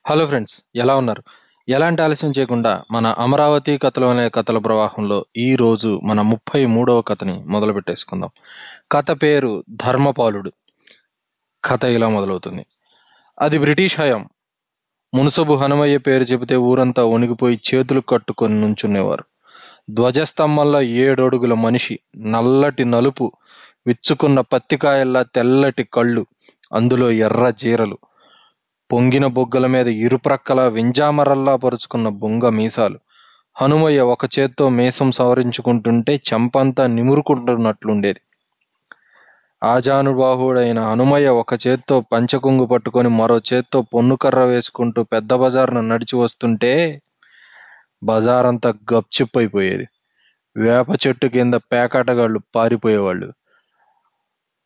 Hello friends, ఎలా ఉన్నారు? ఎలాంటి ఆలస్యం చేయకుండా మన అమరావతి కథలు అనే కథల ప్రవాహంలో ఈ రోజు మన 33వ కథని మొదలు పెట్టేసుకుందాం. కథ పేరు ధర్మపాలుడు. కథ ఇలా మొదలవుతుంది. అది బ్రిటిష్ హయాం. మునసబు హనుమయ్య పేరు చెబితే ఊరంతా వణిగిపోయి చేతులు కట్టుకొని నుంచునేవారు. ధ్వజస్తంభంలో 7 అడుగుల మనిషి, నల్లటి నలుపు విచ్చుకున్న పత్తికాయల్లా తెల్లటి కళ్ళు, అందులో ఎర్ర జీరలు, పొంగిన బొగ్గల మీద ఇరుప్రక్కల వింజామరల్లా పరుచుకున్న బొంగ మీసాలు. హనుమయ్య ఒక చేత్తో మీసం సవరించుకుంటుంటే చెంపంతా నిమురుకుంటున్నట్లుండేది. ఆజానుబాహుడైన హనుమయ్య ఒక చేత్తో పంచకొంగు పట్టుకొని మరో చేత్తో పొన్నుకర్ర వేసుకుంటూ పెద్ద బజారును నడిచి వస్తుంటే బజారంతా గప్చిప్పైపోయేది. వేప చెట్టు కింద పేకాటగాళ్ళు పారిపోయేవాళ్ళు.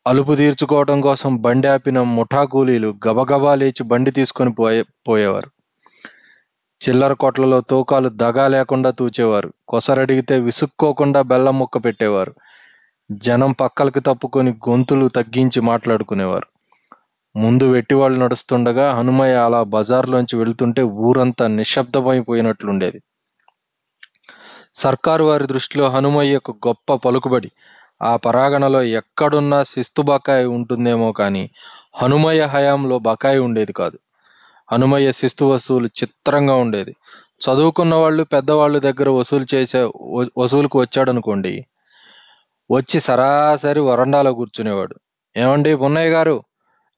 అలుపు తీర్చుకోవడం కోసం బండి ఆపిన ముఠా కూలీలు గబగబా లేచి బండి తీసుకొని పోయేవారు. చిల్లర కొట్లలో తూకాలు దగా లేకుండా తూచేవారు. కొసరడిగితే విసుక్కోకుండా బెల్లం ముక్క పెట్టేవారు. జనం పక్కలకి తప్పుకొని గొంతులు తగ్గించి మాట్లాడుకునేవారు. ముందు వెట్టివాళ్ళు నడుస్తుండగా హనుమయ్య అలా బజార్లోంచి వెళ్తుంటే ఊరంతా నిశ్శబ్దమైపోయినట్లుండేది. సర్కారు వారి దృష్టిలో హనుమయ్యకు గొప్ప పలుకుబడి. ఆ పరాగణలో ఎక్కడున్నా శిస్తు బకాయి ఉంటుందేమో కానీ హనుమయ్య హయాంలో బకాయి ఉండేది కాదు. హనుమయ్య శిస్తు వసూలు చిత్రంగా ఉండేది. చదువుకున్న వాళ్ళు పెద్దవాళ్ళు దగ్గర వసూలుకు వచ్చాడనుకోండి, వచ్చి సరాసరి వరండాలో కూర్చునేవాడు. ఏమండి పున్నయ్య గారు,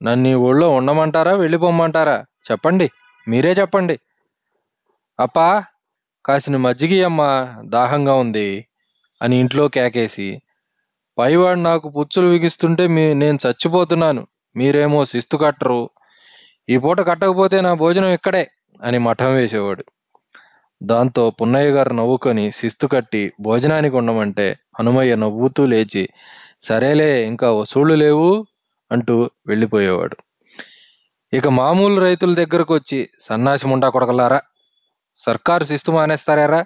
నన్ను ఈ ఊళ్ళో ఉండమంటారా వెళ్ళిపోమ్మంటారా? చెప్పండి, మీరే చెప్పండి. అప్పా, కాసిన మజ్జిగీయమ్మా, దాహంగా ఉంది అని ఇంట్లో కేకేసి, పైవాడు నాకు పుచ్చులు బిగిస్తుంటే నేను చచ్చిపోతున్నాను, మీరేమో శిస్తు కట్టరు, ఈ పూట కట్టకపోతే నా భోజనం ఇక్కడే అని మఠం వేసేవాడు. దాంతో పున్నయ్య గారు నవ్వుకొని శిస్తు కట్టి భోజనానికి ఉండమంటే హనుమయ్య నవ్వుతూ లేచి, సరేలే ఇంకా వసూళ్లు లేవు అంటూ వెళ్ళిపోయేవాడు. ఇక మామూలు రైతుల దగ్గరకు వచ్చి, సన్నాసి ముండా కొడకలారా, సర్కారు శిస్తు మానేస్తారా,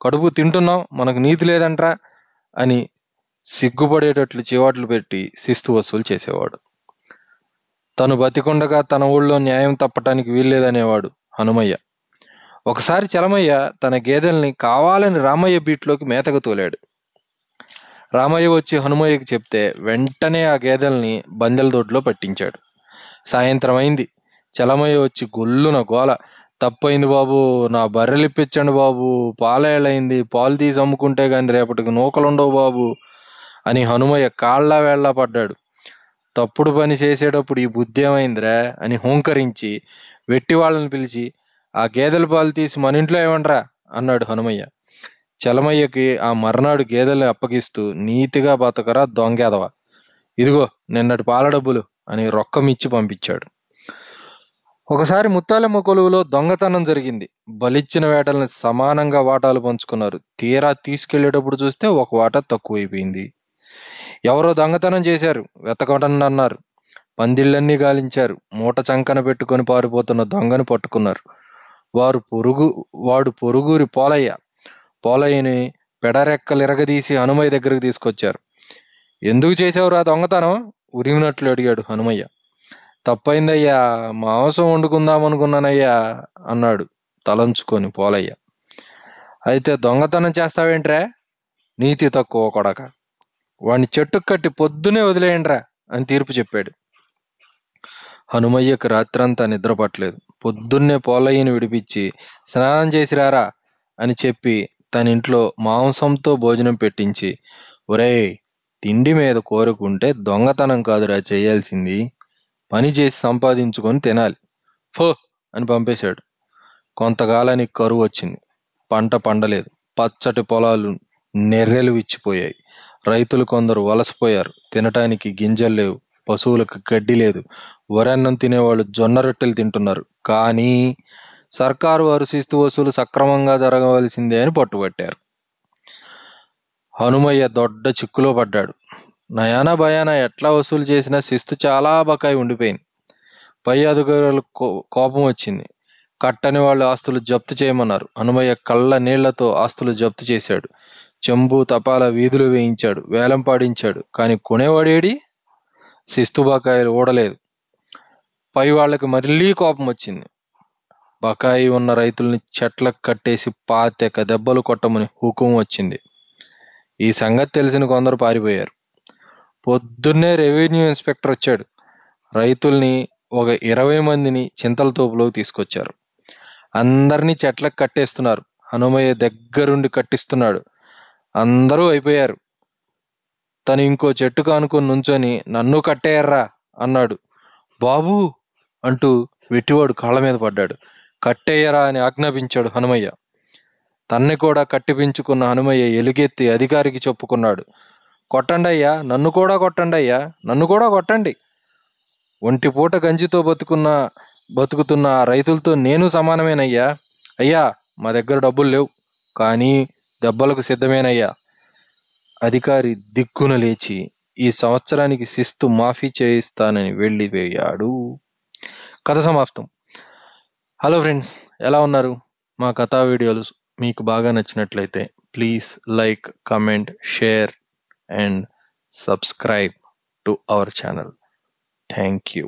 కడుపు తింటున్నాం, మనకు నీతి లేదంట్రా అని సిగ్గుపడేటట్లు చివాట్లు పెట్టి శిస్తు వసూలు చేసేవాడు. తను బతికుండగా తన ఊళ్ళో న్యాయం తప్పటానికి వీల్లేదనేవాడు హనుమయ్య. ఒకసారి చలమయ్య తన గేదెల్ని కావాలని రామయ్య బీట్లోకి మేతకు తోలాడు. రామయ్య వచ్చి హనుమయ్యకి చెప్తే వెంటనే ఆ గేదెల్ని బందెల దొడ్లో పట్టించాడు. సాయంత్రం అయింది. చలమయ్య వచ్చి గొల్లున గోల, తప్పైంది బాబు, నా బర్రెలు ఇప్పించండి బాబు, పాలేళ్ళయింది, పాలు తీసి అమ్ముకుంటే గాని రేపటికి నూకలుండవు బాబు అని హనుమయ్య కాళ్ళ వేళ్లా పడ్డాడు. తప్పుడు పని చేసేటప్పుడు ఈ బుద్ధి ఏమైందిరా అని హూంకరించి వెట్టి వాళ్ళని పిలిచి, ఆ గేదెల పాలు తీసి మన ఇంట్లో ఏమండ్రా అన్నాడు హనుమయ్య. చలమయ్యకి ఆ మర్నాడు గేదెల్ని అప్పగిస్తూ, నీతిగా బతకరా దొంగేదవ, ఇదిగో నిన్నటి పాల డబ్బులు అని రొక్కమిచ్చి పంపించాడు. ఒకసారి ముత్తాలమ్మ కొలువులో దొంగతనం జరిగింది. బలిచ్చిన వేటల్ని సమానంగా వాటాలు పంచుకున్నారు. తీరా తీసుకెళ్లేటప్పుడు చూస్తే ఒక వాటా తక్కువైపోయింది. ఎవరో దొంగతనం చేశారు, వెతకటండి అన్నారు. పందిళ్ళన్నీ గాలించారు. మూట చంకన పెట్టుకొని పారిపోతున్న దొంగను పట్టుకున్నారు. వాడు పొరుగురి పోలయ్య. పోలయ్యని పెడరెక్కలిరగదీసి హనుమయ్య దగ్గరికి తీసుకొచ్చారు. ఎందుకు చేసావురా దొంగతనం? ఉరిమినట్లు అడిగాడు హనుమయ్య. తప్పైందయ్యా, మాంసం వండుకుందామనుకున్నానయ్యా అన్నాడు తలంచుకొని పోలయ్య. అయితే దొంగతనం చేస్తావేంట్రా, నీతి తక్కువ కొడక, వాణ్ణి చెట్టుకు కట్టి పొద్దునే వదిలేయండ్రా అని తీర్పు చెప్పాడు. హనుమయ్యకు రాత్రంతా నిద్రపట్టలేదు. పొద్దున్నే పోలయ్యని విడిపించి స్నానం చేసిరారా అని చెప్పి తన ఇంట్లో మాంసంతో భోజనం పెట్టించి, ఒరేయ్, తిండి మీద కోరుకుంటే దొంగతనం కాదురా చేయాల్సింది, పని చేసి సంపాదించుకొని తినాలి, ఫో అని పంపేశాడు. కొంతకాలానికి కరువు వచ్చింది. పంట పండలేదు. పచ్చటి పొలాలు నెర్రెలు విచ్చిపోయాయి. రైతులు కొందరు వలసపోయారు. తినటానికి గింజలు లేవు. పశువులకు గడ్డి లేదు. వరన్నం తినేవాళ్ళు జొన్న రొట్టెలు తింటున్నారు. కానీ సర్కారు వారు శిస్తు వసూలు సక్రమంగా జరగవలసిందే అని పట్టుబట్టారు. హనుమయ్య దొడ్డ చిక్కులో పడ్డాడు. నయానా భయానా ఎట్లా వసూలు చేసినా శిస్తు చాలా బకాయి ఉండిపోయింది. పై అధికారులకు కోపం వచ్చింది. కట్టని వాళ్ళు ఆస్తులు జప్తు చేయమన్నారు. హనుమయ్య కళ్ళ నీళ్లతో ఆస్తులు జప్తు చేశాడు. చెంబు తపాల వీధులు వేయించాడు. వేలం పాడించాడు. కానీ కొనేవాడేడి? శిస్తు బకాయిలు ఊడలేదు. పై వాళ్ళకి మళ్ళీ కోపం వచ్చింది. బకాయి ఉన్న రైతుల్ని చెట్లకు కట్టేసి 25 దెబ్బలు కొట్టమని హుకుం వచ్చింది. ఈ సంగతి తెలిసిన కొందరు పారిపోయారు. పొద్దున్నే రెవెన్యూ ఇన్స్పెక్టర్ వచ్చాడు. రైతుల్ని ఒక 20 మందిని చింతల తోపులోకి తీసుకొచ్చారు. అందరినీ చెట్లకు కట్టేస్తున్నారు. హనుమయ్య దగ్గరుండి కట్టిస్తున్నాడు. అందరూ అయిపోయారు. తను ఇంకో చెట్టుకు ఆనుకొని నుంచొని నన్ను కట్టేయర్రా అన్నాడు. బాబూ అంటూ వెట్టివాడు కాళ్ళ మీద పడ్డాడు. కట్టేయరా అని ఆజ్ఞాపించాడు హనుమయ్య. తన్ని కూడా కట్టిపించుకున్న హనుమయ్య ఎలుగెత్తి అధికారికి చెప్పుకున్నాడు. కొట్టండి అయ్యా, నన్ను కూడా కొట్టండి అయ్యా, నన్ను కూడా కొట్టండి. ఒంటి పూట గంజితో బతుకుతున్న ఆ రైతులతో నేను సమానమేనయ్యా. అయ్యా, మా దగ్గర డబ్బులు లేవు, కానీ దెబ్బలకు సిద్ధమేనయ్యా. అధికారి దిగ్గున లేచి ఈ సంవత్సరానికి శిస్తు మాఫీ చేయిస్తానని వెళ్ళిపోయాడు. కథ సమాప్తం. హలో ఫ్రెండ్స్, ఎలా ఉన్నారు? మా కథా వీడియోలు మీకు బాగా నచ్చినట్లయితే please like, comment, share and subscribe to our channel. Thank you.